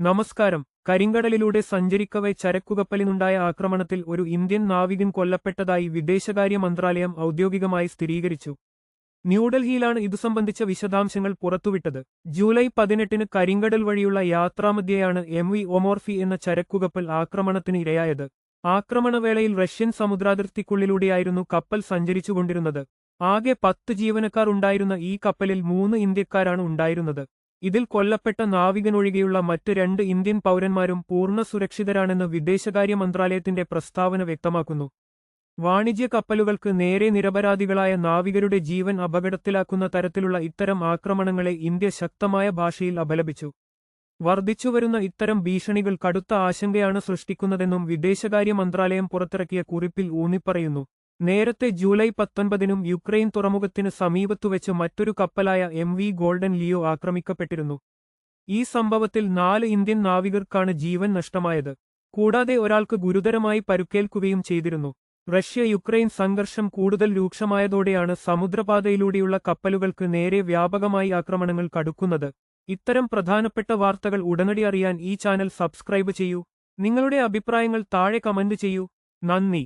നമസ്കാരം. കരിങ്കടലിലൂടെ സഞ്ചരിക്കവെ ചരക്കുകപ്പലിനുണ്ടായ ആക്രമണത്തിൽ ഒരു ഇന്ത്യൻ നാവികൻ കൊല്ലപ്പെട്ടതായി വിദേശകാര്യ മന്ത്രാലയം ഔദ്യോഗികമായി സ്ഥിരീകരിച്ചു. ന്യൂഡൽഹിയിലാണ് ഇതു സംബന്ധിച്ച വിശദാംശങ്ങൾ പുറത്തുവിട്ടത്. ജൂലൈ 18-ന് കരിങ്കടൽ വഴിയുള്ള യാത്രാമധ്യേയാണ് MV ഒമോർഫി എന്ന ചരക്കുകപ്പൽ ആക്രമണത്തിന് ഇരയായത്. ആക്രമണവേളയിൽ റഷ്യൻ സമുദ്രാതിർത്തിക്കുള്ളിലൂടെയായിരുന്നു കപ്പൽ സഞ്ചരിച്ചുകൊണ്ടിരുന്നത്. ആകെ 10 ജീവനക്കാർ ഉണ്ടായിരുന്ന ഈ കപ്പലിൽ 3 ഇന്ത്യക്കാരാണ് ഉണ്ടായിരുന്നത്. ഇതിൽ കൊല്ലപ്പെട്ട നാവികനൊഴികെയുള്ള മറ്റ് 2 ഇന്ത്യൻ പൗരന്മാരും പൂർണ്ണ സുരക്ഷിതരാണെന്ന് വിദേശകാര്യ മന്ത്രാലയത്തിന്റെ പ്രസ്താവന വ്യക്തമാക്കുന്നു. വാണിജ്യ കപ്പലുകൾക്ക് നേരെ നിരപരാധികളായ നാവികരുടെ ജീവൻ അപകടത്തിലാക്കുന്ന തരത്തിലുള്ള ഇത്തരം ആക്രമണങ്ങളെ ഇന്ത്യ ശക്തമായ ഭാഷയിൽ അപലപിച്ചു. വർദ്ധിച്ചുവരുന്ന ഇത്തരം ഭീഷണികൾ കടുത്ത ആശങ്കയാണ് സൃഷ്ടിക്കുന്നതെന്നും വിദേശകാര്യ മന്ത്രാലയം പുറത്തിറക്കിയ കുറിപ്പിൽ ഊന്നിപ്പറയുന്നു. നേരത്തെ ജൂലൈ 19-നും യുക്രൈൻ തുറമുഖത്തിന് സമീപത്തുവെച്ച് മറ്റൊരു കപ്പലായ MV ഗോൾഡൻ ലിയോ ആക്രമിക്കപ്പെട്ടിരുന്നു. ഈ സംഭവത്തിൽ 4 ഇന്ത്യൻ നാവികർക്കാണ് ജീവൻ നഷ്ടമായത്. കൂടാതെ ഒരാൾക്ക് ഗുരുതരമായി പരുക്കേൽക്കുകയും ചെയ്തിരുന്നു. റഷ്യ-യുക്രൈൻ സംഘർഷം കൂടുതൽ രൂക്ഷമായതോടെയാണ് സമുദ്രപാതയിലൂടെയുള്ള കപ്പലുകൾക്ക് നേരെ വ്യാപകമായി ആക്രമണങ്ങൾ കടുക്കുന്നത്. ഇത്തരം പ്രധാനപ്പെട്ട വാർത്തകൾ ഉടനടി അറിയാൻ ഈ ചാനൽ സബ്സ്ക്രൈബ് ചെയ്യൂ. നിങ്ങളുടെ അഭിപ്രായങ്ങൾ താഴെ കമന്റ് ചെയ്യൂ. നന്ദി.